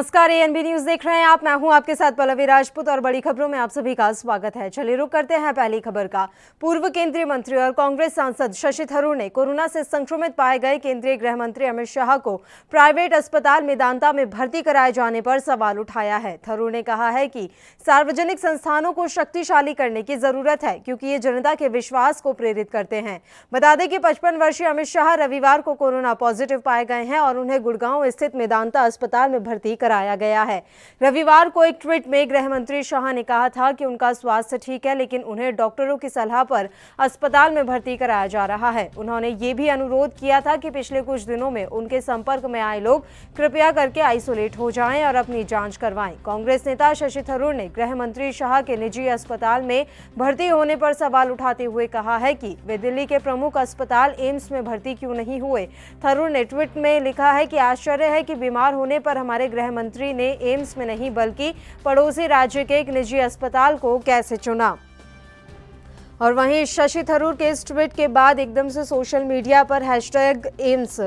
नमस्कार, ANB news देख रहे हैं आप। मैं हूं आपके साथ पल्लवी राजपूत और बड़ी खबरों में आप सभी का स्वागत है। चलिए रुक करते हैं पहली खबर का। पूर्व केंद्रीय मंत्री और कांग्रेस सांसद शशि थरूर ने कोरोना से संक्रमित पाए गए केंद्रीय गृह मंत्री अमित शाह को प्राइवेट अस्पताल मेदांता में भर्ती कराए जाने पर सवाल उठाया है। थरूर ने कहा है कि सार्वजनिक संस्थानों को शक्तिशाली करने की जरूरत है, क्योंकि ये जनता के विश्वास को प्रेरित करते हैं। बता दें कि 55 वर्षीय अमित शाह रविवार को कोरोना पॉजिटिव पाए गए हैं और उन्हें गुड़गांव स्थित मेदांता अस्पताल में भर्ती कराया गया है। रविवार को एक ट्वीट में गृह मंत्री शाह ने कहा था कि उनका स्वास्थ्य ठीक है, लेकिन उन्हें डॉक्टरों की सलाह पर अस्पताल में भर्ती कराया जा रहा है। उन्होंने ये भी अनुरोध किया था कि पिछले कुछ दिनों में उनके संपर्क में आए लोग कृपया करके आइसोलेट हो जाएं और अपनी जांच करवाएं। कांग्रेस नेता शशि थरूर ने गृह मंत्री शाह के निजी अस्पताल में भर्ती होने पर सवाल उठाते हुए कहा है कि वे दिल्ली के प्रमुख अस्पताल एम्स में भर्ती क्यों नहीं हुए। थरूर ने ट्वीट में लिखा है कि आश्चर्य है कि बीमार होने पर हमारे गृह मंत्री ने एम्स में नहीं बल्कि पड़ोसी राज्य के एक निजी अस्पताल को कैसे चुना। और वहीं शशि थरूर के इस ट्वीट के बाद एकदम से सोशल मीडिया पर #एम्स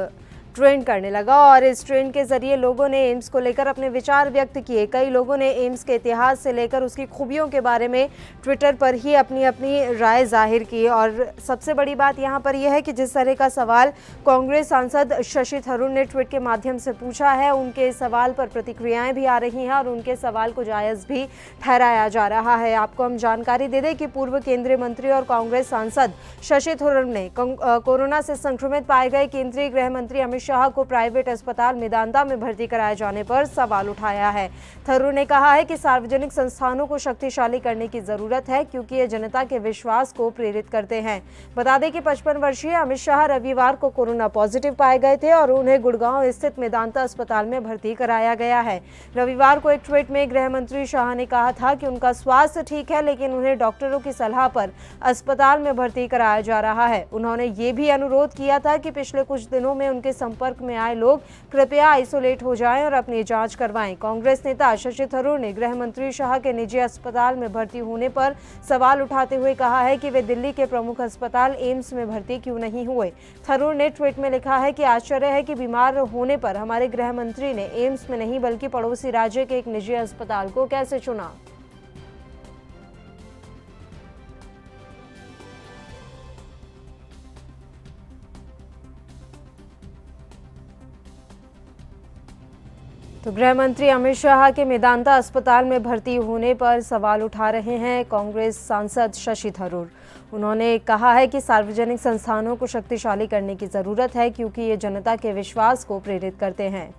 ट्रेंड करने लगा और इस ट्रेंड के जरिए लोगों ने एम्स को लेकर अपने विचार व्यक्त किए। कई लोगों ने एम्स के इतिहास से लेकर उसकी खूबियों के बारे में ट्विटर पर ही अपनी अपनी राय जाहिर की। और सबसे बड़ी बात यहाँ पर यह है कि जिस तरह का सवाल कांग्रेस सांसद शशि थरूर ने ट्वीट के माध्यम से पूछा है, उनके सवाल पर प्रतिक्रियाएं भी आ रही हैं और उनके सवाल को जायज़ भी ठहराया जा रहा है। आपको हम जानकारी दे दें कि पूर्व केंद्रीय मंत्री और कांग्रेस सांसद शशि थरूर ने कोरोना से संक्रमित पाए गए केंद्रीय गृह मंत्री अमित शाह को प्राइवेट अस्पताल मेदांता में भर्ती कराए जाने पर सवाल उठाया है। थरूर ने कहा है कि सार्वजनिक संस्थानों को शक्तिशाली करने की जरूरत है, क्योंकि ये जनता के विश्वास को प्रेरित करते हैं। बता दें कि 55 वर्षीय अमित शाह रविवार को कोरोना पॉजिटिव पाए गए थे और उन्हें गुड़गांव स्थित मेदांता अस्पताल में भर्ती कराया गया है। रविवार को एक ट्वीट में गृह मंत्री शाह ने कहा था कि उनका स्वास्थ्य ठीक है, लेकिन उन्हें डॉक्टरों की सलाह पर अस्पताल में भर्ती कराया जा रहा है। उन्होंने ये भी अनुरोध किया था कि पिछले कुछ दिनों में उनके संपर्क में आए लोग कृपया आइसोलेट हो जाएं और अपनी जांच करवाएं। कांग्रेस नेता शशि थरूर ने गृह मंत्री शाह के निजी अस्पताल में भर्ती होने पर सवाल उठाते हुए कहा है कि वे दिल्ली के प्रमुख अस्पताल एम्स में भर्ती क्यों नहीं हुए। थरूर ने ट्वीट में लिखा है कि आश्चर्य है कि बीमार होने पर हमारे गृह मंत्री ने एम्स में नहीं बल्कि पड़ोसी राज्य के एक निजी अस्पताल को कैसे चुना। तो गृह मंत्री अमित शाह के मेदांता अस्पताल में भर्ती होने पर सवाल उठा रहे हैं कांग्रेस सांसद शशि थरूर। उन्होंने कहा है कि सार्वजनिक संस्थानों को शक्तिशाली करने की जरूरत है, क्योंकि ये जनता के विश्वास को प्रेरित करते हैं।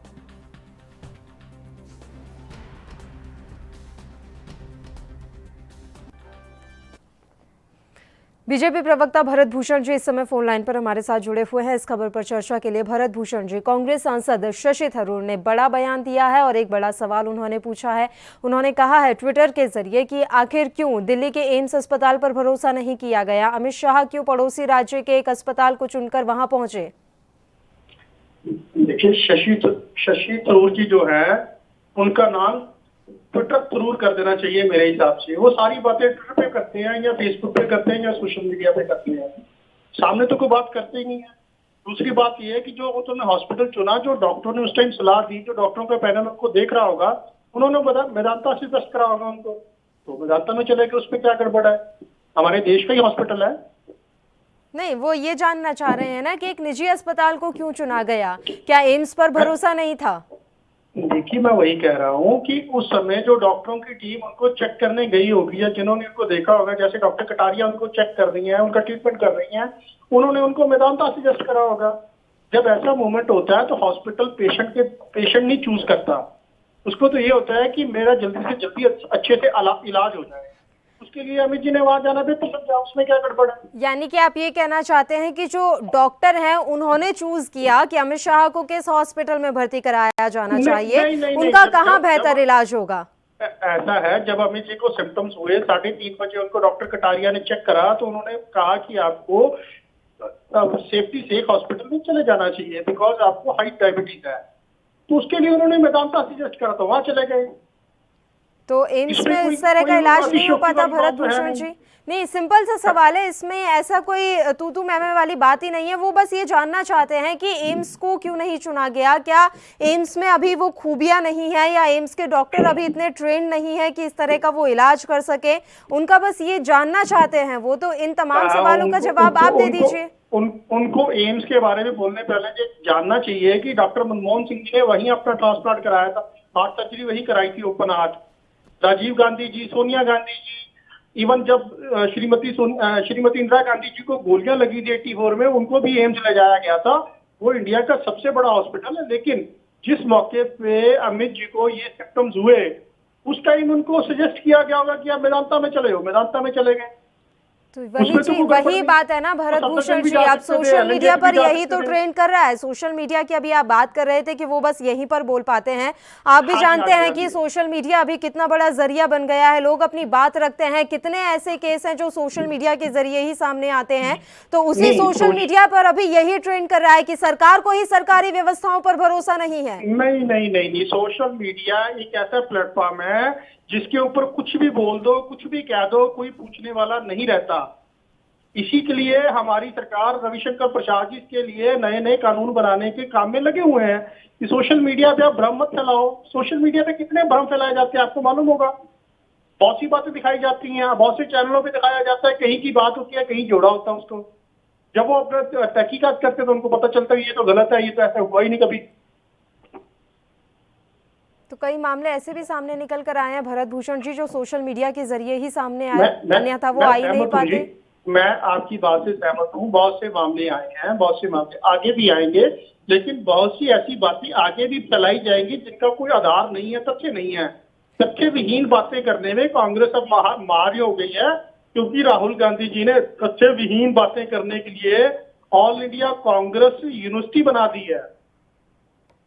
बीजेपी प्रवक्ता भरत भूषण जी इस समय फोन लाइन पर हमारे साथ जुड़े हुए हैं इस खबर पर चर्चा के लिए। भरत भूषण जी, कांग्रेस सांसद शशि थरूर ने बड़ा बयान दिया है और एक बड़ा सवाल उन्होंने पूछा है। उन्होंने कहा है ट्विटर के जरिए कि आखिर क्यों दिल्ली के एम्स अस्पताल पर भरोसा नहीं किया गया, अमित शाह क्यों पड़ोसी राज्य के एक अस्पताल को चुनकर वहां पहुंचे। देखिए, शशि थरूर जी जो है, उनका नाम ट्विटर थरूर कर देना चाहिए मेरे हिसाब से। वो सारी बातें ट्विटर पे करते हैं या फेसबुक पे करते हैं या सोशल मीडिया पे करते हैं, सामने तो कोई बात करते ही नहीं है। दूसरी बात ये है कि जो उन्होंने हॉस्पिटल चुना, जो डॉक्टरों ने उस टाइम सलाह दी, जो डॉक्टरों का पैनल उनको देख रहा होगा, उन्होंने मेदांता से टेस्ट करा होगा उनको, तो मेदांता में चले गए। उसमें क्या गड़बड़ है? हमारे देश का ही हॉस्पिटल है। नहीं, वो ये जानना चाह रहे हैं ना कि एक निजी अस्पताल को क्यों चुना गया, क्या एम्स पर भरोसा नहीं था। देखिए, मैं वही कह रहा हूँ कि उस समय जो डॉक्टरों की टीम उनको चेक करने गई होगी या जिन्होंने उनको देखा होगा, जैसे डॉक्टर कटारिया उनको चेक कर रही हैं, उनका ट्रीटमेंट कर रही हैं, उन्होंने उनको मेदांता सजेस्ट करा होगा। जब ऐसा मूवमेंट होता है तो हॉस्पिटल पेशेंट नहीं चूज करता, उसको तो ये होता है कि मेरा जल्दी से जल्दी अच्छे से इलाज हो जाए। उसके लिए अमित जी ने वहां जाना भी तो समझा, उसमें क्या गड़बड़ है। यानी कि आप ये कहना चाहते हैं कि जो डॉक्टर हैं उन्होंने चूज किया कि अमित शाह को किस हॉस्पिटल में भर्ती कराया जाना चाहिए, उनका कहाँ बेहतर इलाज होगा। ऐसा है, जब अमित जी को सिम्टम्स हुए 3:30 बजे उनको डॉक्टर कटारिया ने चेक करा, तो उन्होंने कहा कि आपको सेफ्टी से एक हॉस्पिटल में चले जाना चाहिए, बिकॉज आपको हाई डायबिटीज है। तो उसके लिए उन्होंने मेदांता सजेस्ट करा, तो वहां चले गए। तो एम्स में इस तरह का इलाज नहीं हो पाता भरत भूषण जी, नहीं, सिंपल सा सवाल है, इसमें ऐसा कोई तू मैमे वाली बात ही नहीं है। वो बस ये जानना चाहते हैं कि एम्स को क्यों नहीं चुना गया, क्या एम्स में अभी वो खूबियां नहीं है, या एम्स के डॉक्टर अभी इतने ट्रेंड नहीं है कि इस तरह का वो इलाज कर सके। उनका बस ये जानना चाहते हैं वो। तो इन तमाम सवालों का जवाब आप दे दीजिए। उनको एम्स के बारे में बोलने पहले ये जानना चाहिए कि डॉक्टर मनमोहन सिंह जी ने वहीं अपना ट्रांसप्लांट कराया था, हार्ट सर्जरी वहीं कराई थी, open heart. Rajiv Gandhi ji, Sonia Gandhi ji, even जब श्रीमती इंदिरा गांधी जी को गोलियां लगी थी 84 में, उनको भी एम्स ले जाया गया था। वो इंडिया का सबसे बड़ा हॉस्पिटल है। लेकिन जिस मौके पे अमित जी को ये सिम्टम्स हुए, उस टाइम उनको सजेस्ट किया गया होगा कि आप मेदांता में चले हो, मेदांता में चले गए। तो वही बात है ना भरत भूषण जी, आप सोशल मीडिया पर यही तो ट्रेंड कर रहा है। सोशल मीडिया की अभी आप बात कर रहे थे कि वो बस यहीं पर बोल पाते हैं। आप भी जानते हैं कि सोशल मीडिया अभी कितना बड़ा जरिया बन गया है, लोग अपनी बात रखते हैं। कितने ऐसे केस हैं जो सोशल मीडिया के जरिए ही सामने आते हैं। तो उसी सोशल मीडिया पर अभी यही ट्रेंड कर रहा है कि सरकार को ही सरकारी व्यवस्थाओं पर भरोसा नहीं है। नहीं, सोशल मीडिया एक ऐसा प्लेटफॉर्म है जिसके ऊपर कुछ भी बोल दो, कुछ भी कह दो, कोई पूछने वाला नहीं रहता। इसी के लिए हमारी सरकार, रविशंकर प्रसाद जी इसके लिए नए नए कानून बनाने के काम में लगे हुए हैं कि सोशल मीडिया पे आप भ्रम मत फैलाओ। सोशल मीडिया पे कितने भ्रम फैलाए जाते हैं आपको मालूम होगा। बहुत सी बातें दिखाई जाती हैं, बहुत से चैनलों पे दिखाया जाता है, कहीं की बात होती है, कहीं जोड़ा होता है उसको। जब वो अपना तहकीकात करते हैं तो उनको पता चलता है ये तो गलत है, ये तो ऐसा हुआ ही नहीं कभी। तो कई मामले ऐसे भी सामने निकल कर आए हैं भरत भूषण जी, जो सोशल मीडिया के जरिए ही सामने आए, अन्यथा वो आ ही नहीं पाते। मैं आपकी बात से सहमत हूँ। बहुत से मामले आए हैं, बहुत से मामले आगे भी आएंगे, लेकिन बहुत सी ऐसी बातें आगे भी फैलाई जाएंगी जिनका कोई आधार नहीं है, तथ्य नहीं है। तथ्य विहीन बातें करने में कांग्रेस अब माहिर हो गई है, क्योंकि राहुल गांधी जी ने तथ्य विहीन बातें करने के लिए ऑल इंडिया कांग्रेस यूनिवर्सिटी बना दी है।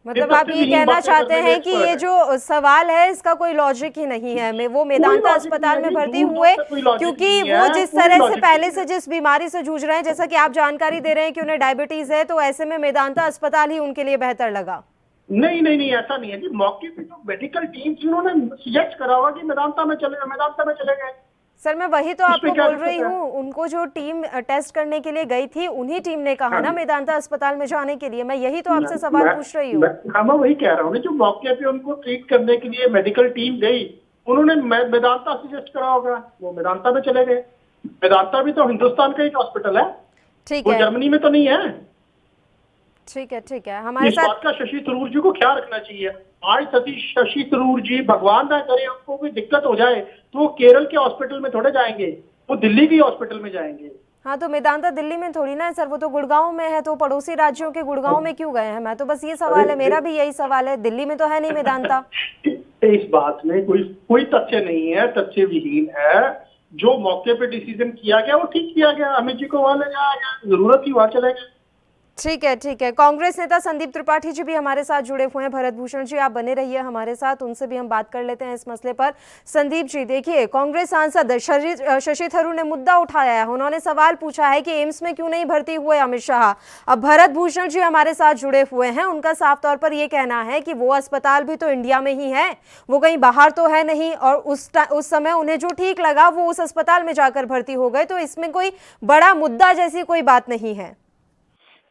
मतलब आप ये कहना चाहते हैं कि ये जो सवाल है इसका कोई लॉजिक ही नहीं है। मैं वो मेदांता अस्पताल में भर्ती हुए क्योंकि वो जिस तरह से पहले से जिस बीमारी से जूझ रहे हैं, जैसा कि आप जानकारी दे रहे हैं कि उन्हें डायबिटीज है, तो ऐसे में मेदांता अस्पताल ही उनके लिए बेहतर लगा। नहीं, ऐसा नहीं है जी। मौके पे तो मेडिकल टीम थी, उन्होंने सजेस्ट करा होगा कि मेदांता में चले गए। सर मैं वही तो आपको बोल रही हूँ, उनको जो टीम टेस्ट करने के लिए गई थी उन्हीं टीम ने कहा ना मेदांता अस्पताल में जाने के लिए। मैं यही तो आपसे सवाल पूछ रही हूँ। मैं वही कह रहा हूँ, जो मौके पे उनको ट्रीट करने के लिए मेडिकल टीम गई, उन्होंने मेदांता सजेस्ट करा होगा, वो मेदांता में चले गए। मेदांता भी तो हिंदुस्तान का एक हॉस्पिटल है, ठीक है, जर्मनी में तो नहीं है। ठीक है। हमारे इस बात का शशि थरूर जी को ख्याल रखना चाहिए। आज शशि थरूर जी, भगवान ना करे उनको कोई दिक्कत हो जाए, तो वो केरल के हॉस्पिटल में थोड़े जाएंगे, वो दिल्ली के हॉस्पिटल में जाएंगे। हाँ, तो मेदांता दिल्ली में थोड़ी ना है सर, वो तो गुड़गांव में है। तो पड़ोसी राज्यों के गुड़गांव में क्यों गए हैं? मैं तो बस ये सवाल है, मेरा भी यही सवाल है। दिल्ली में तो है नहीं मेदांता। इस बात में कोई तथ्य नहीं है, तथ्य विहीन है। जो मौके पे डिसीजन किया गया वो ठीक किया गया। अमित जी को वहां ले जाया गया, जरूरत थी वहां चले गए। ठीक है। कांग्रेस नेता संदीप त्रिपाठी जी भी हमारे साथ जुड़े हुए हैं। भरत भूषण जी आप बने रहिए हमारे साथ, उनसे भी हम बात कर लेते हैं इस मसले पर। संदीप जी देखिए, कांग्रेस सांसद शशि थरूर ने मुद्दा उठाया है। उन्होंने सवाल पूछा है कि एम्स में क्यों नहीं भर्ती हुए अमित शाह। अब भरत भूषण जी हमारे साथ जुड़े हुए हैं, उनका साफ तौर पर यह कहना है कि वो अस्पताल भी तो इंडिया में ही है, वो कहीं बाहर तो है नहीं, और उस समय उन्हें जो ठीक लगा वो उस अस्पताल में जाकर भर्ती हो गए। तो इसमें कोई बड़ा मुद्दा जैसी कोई बात नहीं है।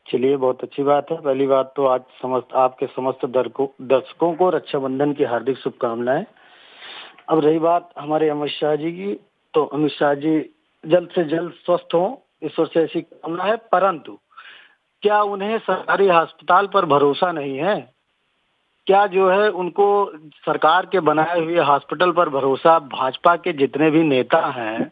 चलिए, बहुत अच्छी बात है। पहली बात तो आज आपके समस्त दर्शकों को रक्षाबंधन की हार्दिक शुभकामनाएं। अब रही बात हमारे अमित शाह जी की, तो अमित शाह जी जल्द से जल्द स्वस्थ हों, ईश्वर से ऐसी कामना है। परंतु क्या उन्हें सरकारी अस्पताल पर भरोसा नहीं है? क्या जो है उनको सरकार के बनाए हुए हॉस्पिटल पर भरोसा, भाजपा के जितने भी नेता हैं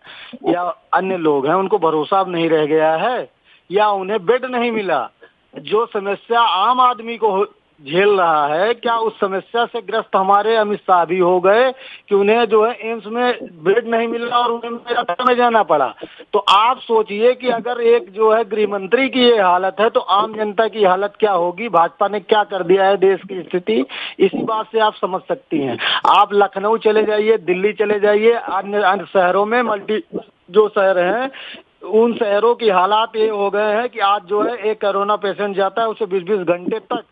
या अन्य लोग हैं उनको भरोसा अब नहीं रह गया है, या उन्हें बेड नहीं मिला? जो समस्या आम आदमी को झेल रहा है, क्या उस समस्या से ग्रस्त हमारे अमित शाह भी हो गए कि उन्हें जो है एम्स में बेड नहीं मिला और उन्हें मेरठ में जाना पड़ा? तो आप सोचिए कि अगर एक जो है गृह मंत्री की ये हालत है तो आम जनता की हालत क्या होगी। भाजपा ने क्या कर दिया है देश की स्थिति, इसी बात से आप समझ सकती हैं। आप लखनऊ चले जाइए, दिल्ली चले जाइए, अन्य शहरों में जो शहर हैं उन शहरों की हालात ये हो गए हैं कि आज जो है एक कोरोना पेशेंट जाता है उसे 20-20 घंटे तक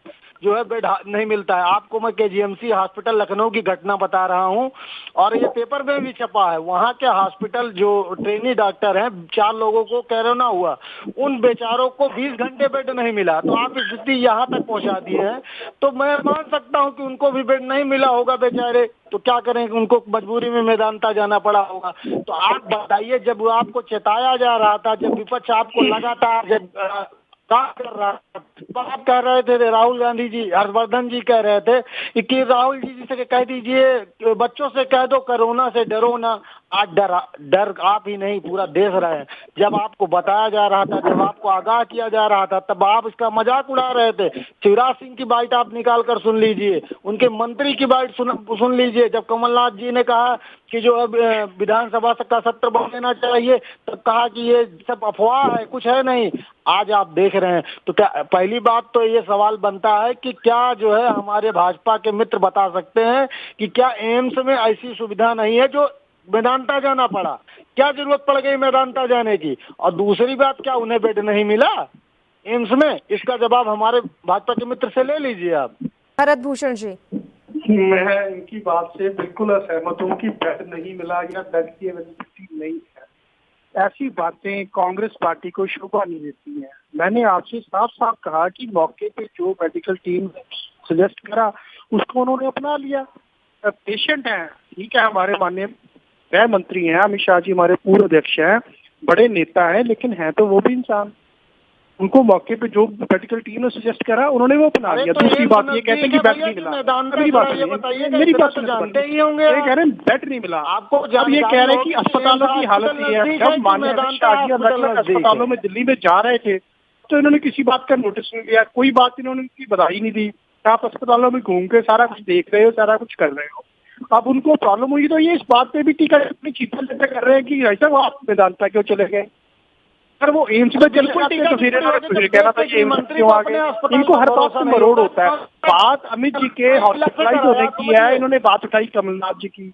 जो है बेड नहीं मिलता है। आपको मैं केजीएमसी हॉस्पिटल लखनऊ की घटना बता रहा हूँ, और ये पेपर में भी छपा है। वहाँ के हॉस्पिटल जो ट्रेनी डॉक्टर हैं, 4 लोगों को कोरोना हुआ, उन बेचारों को 20 घंटे बेड नहीं मिला। तो आप स्थिति यहाँ तक पहुँचा दी है, तो मैं मान सकता हूँ कि उनको भी बेड नहीं मिला होगा बेचारे, तो क्या करें, उनको मजबूरी में मेदांता जाना पड़ा होगा। तो आप बताइए, जब आपको चेताया जा रहा था, जब विपक्ष आपको लगातार जब काम कर रहा था, तो आप कह रहे थे, राहुल गांधी जी, हर्षवर्धन जी कह रहे थे कि राहुल जी से कह दीजिए, बच्चों से कह दो कोरोना से डरो ना। आज डर आप ही नहीं, पूरा देश रहे हैं। जब आपको बताया जा रहा था, जब आपको आगाह किया जा रहा था, तब आप इसका मजाक उड़ा रहे थे। शिवराज सिंह की बाइट आप निकाल कर सुन लीजिए, उनके मंत्री की बाइट सुन लीजिए। जब कमलनाथ जी ने कहा कि जो अब विधानसभा का सत्र बढ़ लेना चाहिए, तब कहा कि ये सब अफवाह है, कुछ है नहीं। आज आप देख रहे हैं, तो क्या, पहली बात तो ये सवाल बनता है कि क्या जो है हमारे भाजपा के मित्र बता सकते हैं कि क्या एम्स में ऐसी सुविधा नहीं है जो मेदांता जाना पड़ा? क्या जरूरत पड़ गई मेदांता जाने की? और दूसरी बात, क्या उन्हें बेड नहीं मिला एम्स में? इसका जवाब हमारे भाजपा के मित्र से ले लीजिए आप। भरत भूषण जी, मैं इनकी बात से बिल्कुल असहमत हूँ कि बेड नहीं मिला या बेड की अवेलेबिलिटी नहीं है। ऐसी बातें कांग्रेस पार्टी को शोभा नहीं देती हैं। मैंने आपसे साफ साफ कहा कि मौके पे जो मेडिकल टीम सजेस्ट करा उसको उन्होंने अपना लिया। पेशेंट हैं, ठीक है, हमारे माननीय गृह मंत्री हैं अमित शाह जी, हमारे पूर्व अध्यक्ष हैं, बड़े नेता हैं, लेकिन हैं तो वो भी इंसान। उनको मौके पे जो मेडिकल टीम ने सजेस्ट करा उन्होंने वो अपना लिया। दूसरी बात ये कहते हैं कि बेड नहीं मिला। मेरी बात सुनिए, मेरी बात जानते ही होंगे, ये कह रहे हैं बेड नहीं मिला आपको। अब ये कह रहे हैं कि अस्पतालों की हालत ये है। जब माननीय अमित शाह जी अलग अलग अस्पतालों में दिल्ली में जा रहे थे, तो इन्होंने किसी बात का नोटिस नहीं लिया, कोई बात इन्होंने उनकी बधाई नहीं दी। आप अस्पतालों में घूम के सारा कुछ देख रहे हो, सारा कुछ कर रहे हो। अब उनको प्रॉब्लम हुई तो ये इस बात पे भी टीका अपनी चीजें कर रहे हैं कि ऐसा वो आप मेदांता क्यों चले गए? अगर वो एम्स में चले जाते तो फिर कहना था ये एम्स क्यों आ गए? इनको हर बात में मरोड़ होता है। बात अमित जी के हॉस्पिटलाइज होने की है, इन्होंने बात उठाई कमलनाथ जी की,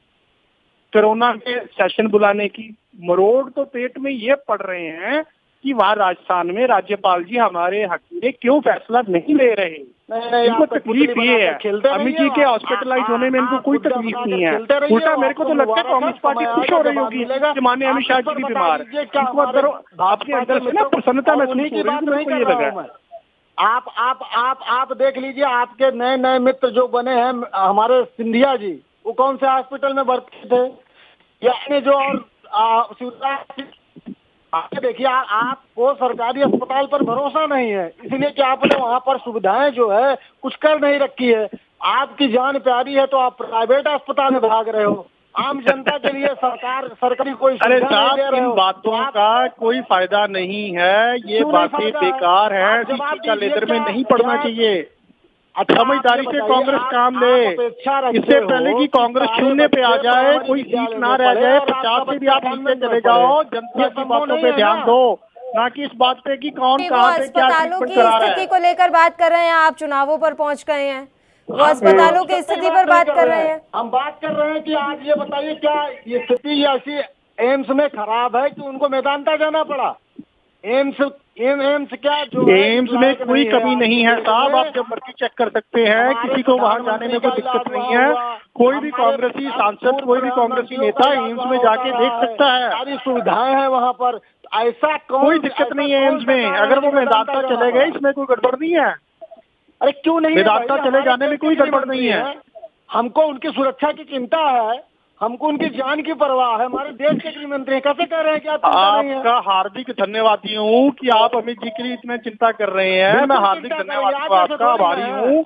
कोरोना के सेशन बुलाने की। मरोड़ तो पेट में ये पड़ रहे हैं कि वहाँ राजस्थान में राज्यपाल जी हमारे हक में क्यों फैसला नहीं ले रहे। इनको तकलीफ ये है, अमित जी के हॉस्पिटलाइज होने में इनको कोई तकलीफ नहीं है। उल्टा मेरे को तो लगता है कांग्रेस पार्टी खुश हो रही होगी कि माननीय अमित शाह जी भी बीमार, इनको अंदर आपके अंदर से ना प्रसन्नता महसूस हो रही है। मेरे को ये लग रहा है। आप देख लीजिए, आपके नए नए मित्र जो बने हैं, हमारे सिंधिया जी, वो कौन से हॉस्पिटल में भर्ती थे? यानी जो और शिवराज, आगे देखिए, आपको सरकारी अस्पताल पर भरोसा नहीं है, इसलिए कि आपने वहाँ पर सुविधाएं जो है कुछ कर नहीं रखी है। आपकी जान प्यारी है तो आप प्राइवेट अस्पताल में भाग रहे हो। आम जनता के लिए सरकारी कोई सुविधा नहीं दे रहे हो। इन बातों का कोई फायदा नहीं है, ये बातें बेकार है, टीका लेदर में नहीं पड़ना चाहिए। समझदारी से कांग्रेस काम ले, इससे पहले कि कांग्रेस शून्य पे आ जाए, कोई सीट ना रह जाए, 50 से भी आप नीचे चले जाओ, जनता की बातों पे ध्यान दो, ना कि इस बात पे कि कौन कहाँ पे क्या अस्पतालों ट्रीटमेंट की करा रहा स्थिति है। को लेकर बात कर रहे हैं, आप चुनावों पर पहुंच गए हैं, वो अस्पतालों की स्थिति पर बात कर रहे हैं। हम बात कर रहे हैं कि आज ये बताइए, क्या ये स्थिति ऐसी एम्स में खराब है कि उनको मेदांता जाना पड़ा? एम्स क्या जो एम्स में कोई कमी नहीं है साहब, आप जब मर्जी चेक कर सकते हैं, किसी को वहां जाने में कोई दिक्कत नहीं है। कोई भी कांग्रेसी सांसद, कोई भी कांग्रेसी नेता एम्स में जाके देख सकता है, सारी सुविधाएं हैं वहाँ पर। ऐसा कोई दिक्कत नहीं है एम्स में। अगर वो मेदांता चले गए, इसमें कोई गड़बड़ नहीं है। अरे क्यों नहीं? मेदांता चले जाने में कोई गड़बड़ नहीं है। हमको उनकी सुरक्षा की चिंता है, हमको उनकी जान की परवाह है। हमारे देश के गृह मंत्री कैसे कह रहे हैं कि आपका हार्दिक धन्यवादी हूँ कि आप अमित जी के लिए इतना चिंता कर रहे हैं। मैं हार्दिक धन्यवादी हूँ, आपका आभारी हूँ।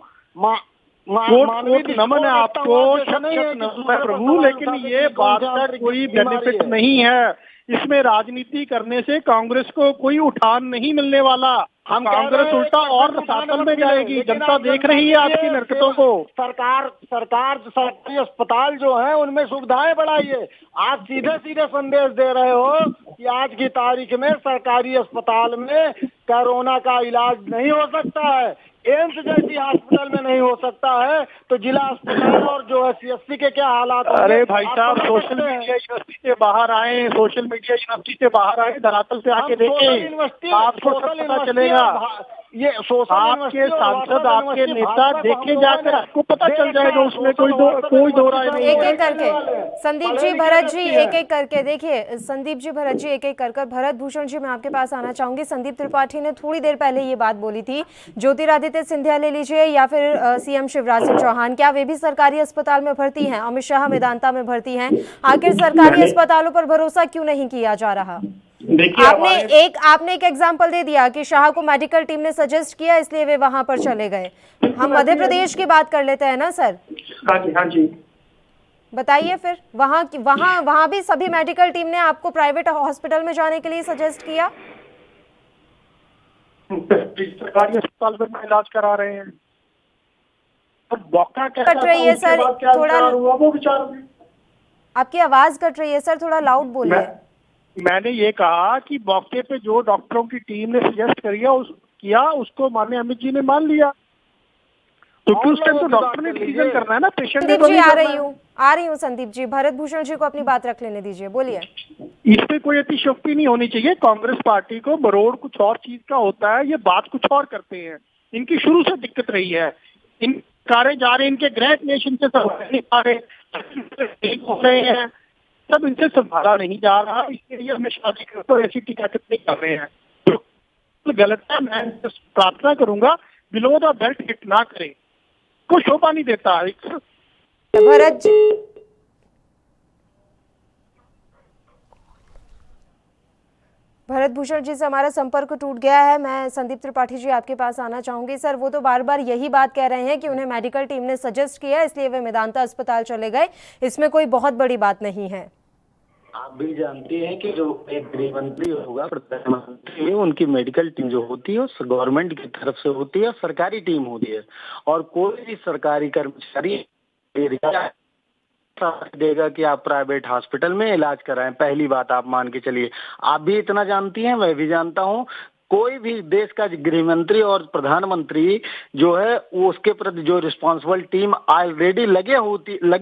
कोट नमन है आपको, शत नमन है प्रभु। लेकिन ये बात का कोई बेनिफिट नहीं है, इसमें राजनीति करने से कांग्रेस को कोई उठान नहीं मिलने वाला। कांग्रेस उल्टा और शासन में जाएगी। जनता देख रही है आपकी हरकतों को। सरकारी अस्पताल जो है उनमें सुविधाएं बढ़ाइए। आप सीधे सीधे संदेश दे रहे हो कि आज की तारीख में सरकारी अस्पताल में कोरोना का इलाज नहीं हो सकता है, एम्स जैसी हॉस्पिटल में नहीं हो सकता है, तो जिला अस्पताल और जो है सीएससी के क्या हालात होंगे? अरे भाई साहब, सोशल मीडिया यूनिवर्सिटी से बाहर आए, सोशल मीडिया यूनिवर्सिटी से बाहर आए, धरातल पे आके देखें, आपको सब पता चलेगा। ये सोशल आपके सांसद, आपके नेता देखे जाकर आपको पता चल जाएगा, उसमें कोई दो राय नहीं एक है। एक करके संदीप जी, भरत जी, एक एक करके देखिए, संदीप जी, भरत जी, एक एक कर भरत भूषण जी, मैं आपके पास आना चाहूंगी। संदीप त्रिपाठी ने थोड़ी देर पहले ये बात बोली थी, ज्योतिरादित्य सिंधिया ले लीजिए या फिर सीएम शिवराज सिंह चौहान, क्या वे भी सरकारी अस्पताल में भर्ती हैं? अमित शाह मेदांता में भर्ती हैं। आखिर सरकारी अस्पतालों पर भरोसा क्यों नहीं किया जा रहा? देखिए, आपने एक एग्जाम्पल दे दिया कि शाह को मेडिकल टीम ने सजेस्ट किया इसलिए वे वहां पर चले गए। हम मध्य प्रदेश की बात कर लेते हैं ना सर। हाँ जी, हाँ जी, बताइए फिर, वहां भी सभी मेडिकल टीम ने आपको प्राइवेट हॉस्पिटल में जाने के लिए सजेस्ट किया? सरकारी अस्पताल में इलाज करा रहे हैं। तो डॉक्टर कैसा कट रही है उसके सर, बाद क्या थोड़ा विचार हुआ वो विचार हुई। आपकी आवाज कट रही है सर, थोड़ा लाउड बोलिए। मैंने ये कहा कि मौके पे जो डॉक्टरों की टीम ने सजेस्ट किया उसको माननीय अमित जी ने मान लिया, क्योंकि उस टाइम तो डॉक्टर ने डिसीजन करना है ना, पेशेंट ने संदीप तो जी, नहीं आ करना है। रही हूँ संदीप जी। भरत भूषण जी को अपनी बात रख लेने दीजिए, बोलिए। इस पे कोई अतिशयोक्ति नहीं होनी चाहिए। कांग्रेस पार्टी को बरोड़ कुछ और चीज का होता है, ये बात कुछ और करते हैं। इनकी शुरू से दिक्कत रही है, इन कारें जा रहे हैं, इनके ग्रेट नेशन से नहीं पा रहे हो रहे हैं, सब इनसे संभाला नहीं जा रहा, इसलिए हमें शादी तो ऐसी टीका टिप्पणी कर रहे हैं तो गलत है। मैं प्रार्थना करूंगा बिलो द बेल्ट हिट ना करें, को शोभा नहीं देता। भरत जी, भरत भूषण जी से हमारा संपर्क टूट गया है। मैं संदीप त्रिपाठी जी आपके पास आना चाहूंगी। सर, वो तो बार बार यही बात कह रहे हैं कि उन्हें मेडिकल टीम ने सजेस्ट किया इसलिए वे मेदांता अस्पताल चले गए, इसमें कोई बहुत बड़ी बात नहीं है। आप भी जानती हैं कि जो एक गृह मंत्री होगा, प्रधानमंत्री, उनकी मेडिकल टीम जो होती है वो गवर्नमेंट की तरफ से होती है, सरकारी टीम होती है। और कोई भी सरकारी कर्मचारी देगा कि आप प्राइवेट हॉस्पिटल में इलाज कराएं, पहली बात आप मान के चलिए। आप भी इतना जानती हैं, मैं भी जानता हूं, कोई भी देश का गृह मंत्री और प्रधानमंत्री जो है वो उसके प्रति जो रिस्पॉन्सिबल टीम ऑलरेडी लगी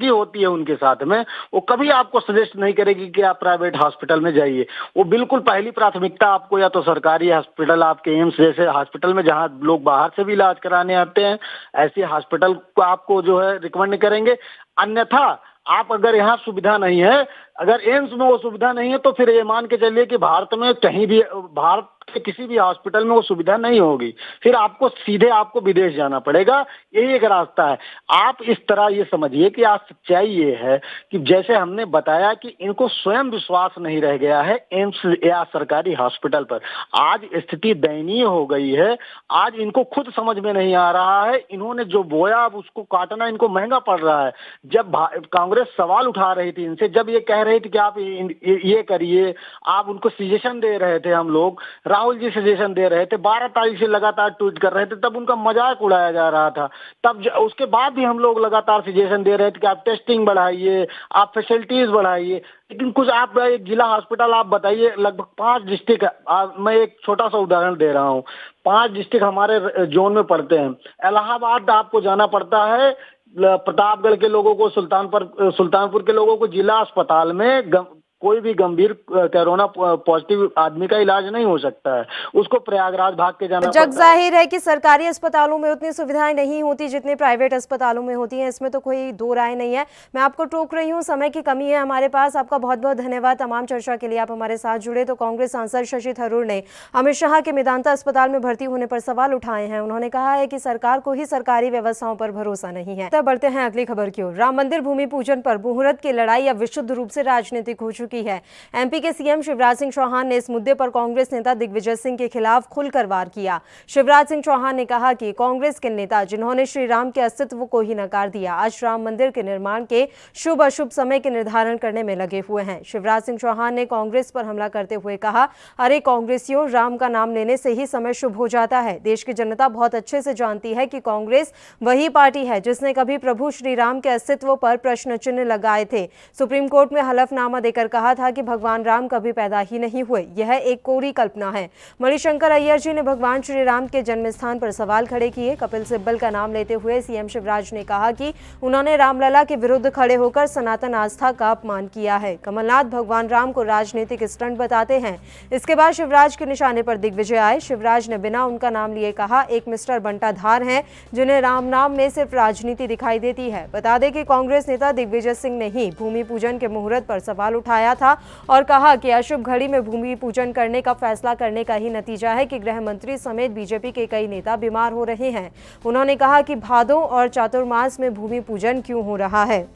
होती है उनके साथ में, वो कभी आपको सजेस्ट नहीं करेगी कि आप प्राइवेट हॉस्पिटल में जाइए। वो बिल्कुल पहली प्राथमिकता आपको या तो सरकारी हॉस्पिटल, आपके एम्स जैसे हॉस्पिटल में जहां लोग बाहर से भी इलाज कराने आते हैं, ऐसे हॉस्पिटल को आपको जो है रिकमेंड करेंगे। अन्यथा आप अगर यहाँ सुविधा नहीं है, अगर एम्स में वो सुविधा नहीं है, तो फिर ये मान के चलिए कि भारत में कहीं भी, भारत के किसी भी हॉस्पिटल में वो सुविधा नहीं होगी, फिर आपको सीधे आपको विदेश जाना पड़ेगा। यही एक रास्ता है। आप इस तरह ये समझिए कि आज सच्चाई ये है कि जैसे हमने बताया कि इनको स्वयं विश्वास नहीं रह गया है एम्स या सरकारी हॉस्पिटल पर। आज स्थिति दयनीय हो गई है। आज इनको खुद समझ में नहीं आ रहा है, इन्होंने जो बोया अब उसको काटना इनको महंगा पड़ रहा है। जब कांग्रेस सवाल उठा रही थी इनसे, जब ये कह रही थी कि आप ये करिए, आप उनको सजेशन दे रहे थे, हम लोग राहुल जी सजेशन दे रहे थे, 12 तारीख से लगातार ट्वीट कर रहे थे, तब उनका मजाक उड़ाया जा रहा था। तब उसके बाद भी हम लोग लगातार सजेशन दे रहे थे कि आप टेस्टिंग बढ़ाइए, आप फैसिलिटीज बढ़ाइए। लेकिन कुछ आप एक जिला हॉस्पिटल आप बताइए, लगभग 5 डिस्ट्रिक्ट, मैं एक छोटा सा उदाहरण दे रहा हूँ, 5 डिस्ट्रिक्ट हमारे जोन में पड़ते हैं। इलाहाबाद आपको जाना पड़ता है, प्रतापगढ़ के लोगों को, सुल्तानपुर के लोगों को जिला अस्पताल में कोई भी गंभीर कोरोना पॉजिटिव आदमी का इलाज नहीं हो सकता है, उसको प्रयागराज भाग के जाना पड़ता है। जग जाहिर है कि सरकारी अस्पतालों में उतनी सुविधाएं नहीं होती जितनी प्राइवेट अस्पतालों में होती हैं, इसमें तो कोई दो राय नहीं है। मैं आपको टोक रही हूं, समय की कमी है हमारे पास। आपका बहुत बहुत धन्यवाद तमाम चर्चा के लिए, आप हमारे साथ जुड़े। तो कांग्रेस सांसद शशि थरूर ने अमित शाह के मेदांता अस्पताल में भर्ती होने पर सवाल उठाए हैं। उन्होंने कहा है कि सरकार को ही सरकारी व्यवस्थाओं पर भरोसा नहीं है। तब बढ़ते हैं अगली खबर की ओर। राम मंदिर भूमि पूजन पर मुहूर्त की लड़ाई अब विशुद्ध रूप से राजनीतिक हो चुकी है। एमपी के सीएम शिवराज सिंह चौहान ने इस मुद्दे पर कांग्रेस नेता दिग्विजय सिंह के खिलाफ खुलकर वार किया। शिवराज सिंह चौहान ने कहा कि कांग्रेस के नेता जिन्होंने श्री राम के अस्तित्व को ही नकार दिया, आज राम मंदिर के निर्माण के शुभ अशुभ समय के निर्धारण करने में लगे हुए हैं। शिवराज सिंह चौहान ने कांग्रेस पर हमला करते हुए कहा, अरे कांग्रेसियों, राम का नाम लेने से ही समय शुभ हो जाता है। देश की जनता बहुत अच्छे से जानती है कि कांग्रेस वही पार्टी है जिसने कभी प्रभु श्री राम के अस्तित्व पर प्रश्न चिन्ह लगाए थे। सुप्रीम कोर्ट में हलफनामा देकर कहा कहा था कि भगवान राम कभी पैदा ही नहीं हुए, यह एक कोरी कल्पना है। मणिशंकर अय्यर जी ने भगवान श्री राम के जन्म स्थान पर सवाल खड़े किए। कपिल सिब्बल का नाम लेते हुए सीएम शिवराज ने कहा कि उन्होंने रामलला के विरुद्ध खड़े होकर सनातन आस्था का अपमान किया है। कमलनाथ भगवान राम को राजनीतिक स्टंट बताते हैं। इसके बाद शिवराज के निशाने पर दिग्विजय आए। शिवराज ने बिना उनका नाम लिए कहा, एक मिस्टर बंटाधार हैं जिन्हें राम नाम में सिर्फ राजनीति दिखाई देती है। बता दें कि कांग्रेस नेता दिग्विजय सिंह ने ही भूमि पूजन के मुहूर्त पर सवाल उठाया था और कहा कि अशुभ घड़ी में भूमि पूजन करने का फैसला करने का ही नतीजा है कि गृह मंत्री समेत बीजेपी के कई नेता बीमार हो रहे हैं। उन्होंने कहा कि भादों और चातुर्मास में भूमि पूजन क्यों हो रहा है।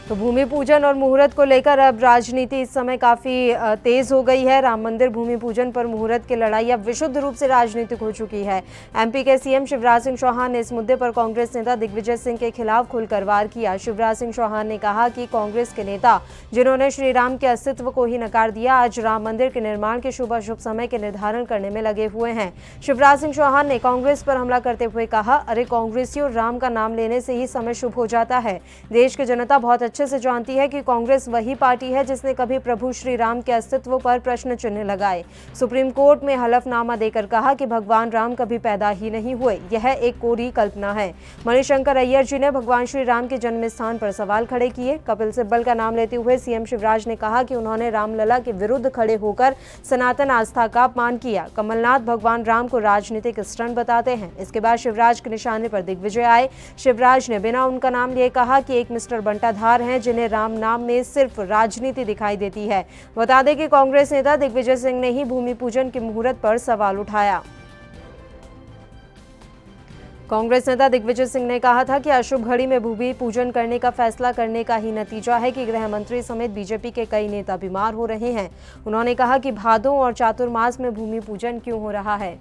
तो भूमि पूजन और मुहूर्त को लेकर अब राजनीति इस समय काफ़ी तेज हो गई है। राम मंदिर भूमि पूजन पर मुहूर्त की लड़ाई अब विशुद्ध रूप से राजनीतिक हो चुकी है। एमपी के सीएम शिवराज सिंह चौहान ने इस मुद्दे पर कांग्रेस नेता दिग्विजय सिंह के खिलाफ खुलकर वार किया। शिवराज सिंह चौहान ने कहा कि कांग्रेस के नेता जिन्होंने श्री राम के अस्तित्व को ही नकार दिया, आज राम मंदिर के निर्माण के शुभ अशुभ समय के निर्धारण करने में लगे हुए हैं। शिवराज सिंह चौहान ने कांग्रेस पर हमला करते हुए कहा, अरे कांग्रेसियों, राम का नाम लेने से ही समय शुभ हो जाता है। देश की जनता बहुत अच्छे से जानती है कि कांग्रेस वही पार्टी है जिसने कभी प्रभु श्री राम के अस्तित्व पर प्रश्न चिन्ह लगाए। सुप्रीम कोर्ट में हलफनामा देकर कहा कि भगवान राम कभी पैदा ही नहीं हुए, यह एक कोरी कल्पना है। मणिशंकर अय्यर जी ने भगवान श्री राम के जन्म स्थान पर सवाल खड़े किए। कपिल सिब्बल का नाम लेते हुए सीएम शिवराज ने कहा कि उन्होंने रामलला के विरुद्ध खड़े होकर सनातन आस्था का अपमान किया। कमलनाथ भगवान राम को राजनीतिक स्टंट बताते हैं। इसके बाद शिवराज के निशाने पर दिग्विजय आए। शिवराज ने बिना उनका नाम लिए कहा कि एक मिस्टर बंटाधार हैं जिन्हें राम नाम में सिर्फ राजनीति दिखाई देती है। बता दें कि कांग्रेस नेता दिग्विजय सिंह ने ही भूमि पूजन के मुहूर्त पर सवाल उठाया। कांग्रेस नेता दिग्विजय सिंह ने कहा था कि अशुभ घड़ी में भूमि पूजन करने का फैसला करने का ही नतीजा है कि गृह मंत्री समेत बीजेपी के कई नेता बीमार हो रहे हैं। उन्होंने कहा कि भादों और चातुर्मास में भूमि पूजन क्यों हो रहा है।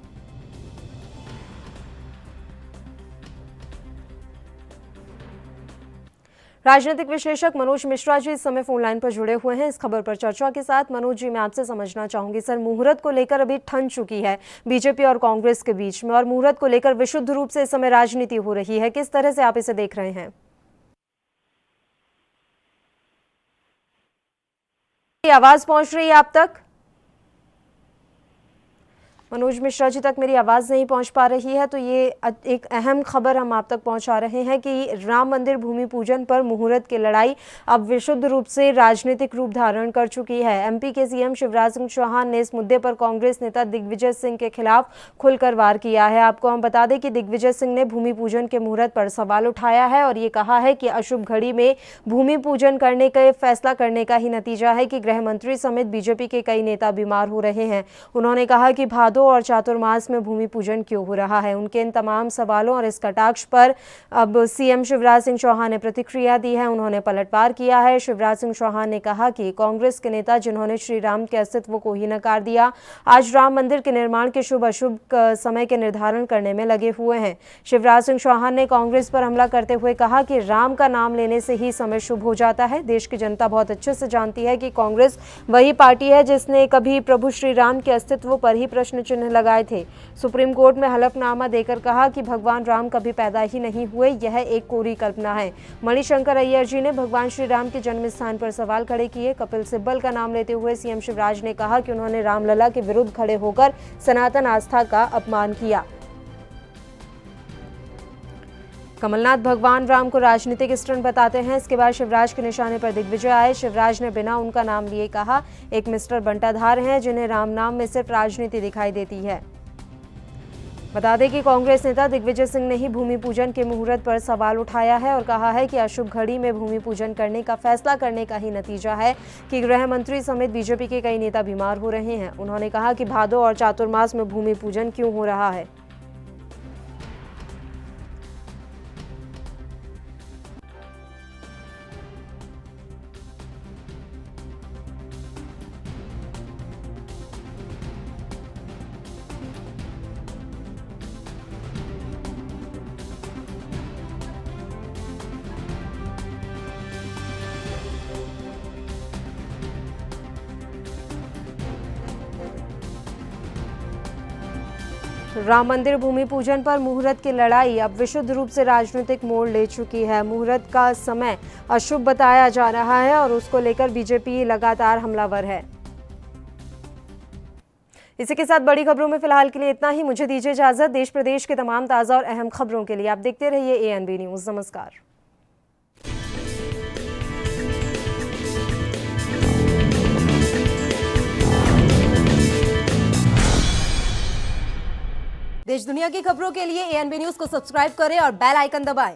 राजनीतिक विश्लेषक मनोज मिश्रा जी इस समय फोन लाइन पर जुड़े हुए हैं। इस खबर पर चर्चा के साथ मनोज जी, मैं आपसे समझना चाहूंगी, सर, मुहूर्त को लेकर अभी ठन चुकी है बीजेपी और कांग्रेस के बीच में और मुहूर्त को लेकर विशुद्ध रूप से इस समय राजनीति हो रही है, किस तरह से आप इसे देख रहे हैं? आवाज पहुंच रही है आप तक? मनोज मिश्रा जी तक मेरी आवाज़ नहीं पहुंच पा रही है, तो ये एक अहम खबर हम आप तक पहुंचा रहे हैं कि राम मंदिर भूमि पूजन पर मुहूर्त की लड़ाई अब विशुद्ध रूप से राजनीतिक रूप धारण कर चुकी है। एमपी के सीएम शिवराज सिंह चौहान ने इस मुद्दे पर कांग्रेस नेता दिग्विजय सिंह के खिलाफ खुलकर वार किया है। आपको हम बता दें कि दिग्विजय सिंह ने भूमि पूजन के मुहूर्त पर सवाल उठाया है और ये कहा है कि अशुभ घड़ी में भूमि पूजन करने का फैसला करने का ही नतीजा है कि गृह मंत्री समेत बीजेपी के कई नेता बीमार हो रहे हैं। उन्होंने कहा कि भादों और चातुर्मास में भूमि पूजन क्यों हो रहा है। उनके इन तमाम सवालों और इस कटाक्ष पर अब सीएम शिवराज सिंह चौहान ने प्रतिक्रिया दी है। उन्होंने पलटवार किया है। शिवराज सिंह चौहान ने कहा कि कांग्रेस के नेता जिन्होंने श्री राम के अस्तित्व को ही नकार दिया, आज राम मंदिर के निर्माण के शुभ अशुभ समय के निर्धारण करने में लगे हुए हैं। शिवराज सिंह चौहान ने कांग्रेस पर हमला करते हुए कहा कि राम का नाम लेने से ही समय शुभ हो जाता है। देश की जनता बहुत अच्छे से जानती है कि कांग्रेस वही पार्टी है जिसने कभी प्रभु श्री राम के अस्तित्व पर ही प्रश्न चिन्ह लगाए थे। सुप्रीम कोर्ट में हलफनामा देकर कहा कि भगवान राम कभी पैदा ही नहीं हुए, यह एक कोरी कल्पना है। मणिशंकर अय्यर जी ने भगवान श्री राम के जन्म स्थान पर सवाल खड़े किए। कपिल सिब्बल का नाम लेते हुए सीएम शिवराज ने कहा कि उन्होंने रामलला के विरुद्ध खड़े होकर सनातन आस्था का अपमान किया। कमलनाथ भगवान राम को राजनीतिक स्टंट बताते हैं। इसके बाद शिवराज के निशाने पर दिग्विजय आए। शिवराज ने बिना उनका नाम लिए कहा, एक मिस्टर बंटाधार हैं जिन्हें राम नाम में सिर्फ राजनीति दिखाई देती है। बता दें कि कांग्रेस नेता दिग्विजय सिंह ने ही भूमि पूजन के मुहूर्त पर सवाल उठाया है और कहा है कि अशुभ घड़ी में भूमि पूजन करने का फैसला करने का ही नतीजा है कि गृह मंत्री समेत बीजेपी के कई नेता बीमार हो रहे हैं। उन्होंने कहा कि भादों और चातुर्मास में भूमि पूजन क्यों हो रहा है। राम मंदिर भूमि पूजन पर मुहूर्त की लड़ाई अब विशुद्ध रूप से राजनीतिक मोड़ ले चुकी है। मुहूर्त का समय अशुभ बताया जा रहा है और उसको लेकर बीजेपी लगातार हमलावर है। इसी के साथ बड़ी खबरों में फिलहाल के लिए इतना ही। मुझे दीजिए इजाजत। देश प्रदेश के तमाम ताज़ा और अहम खबरों के लिए आप देखते रहिए ANB न्यूज़। नमस्कार। देश दुनिया की खबरों के लिए ANB न्यूज़ को सब्सक्राइब करें और बेल आइकन दबाएं।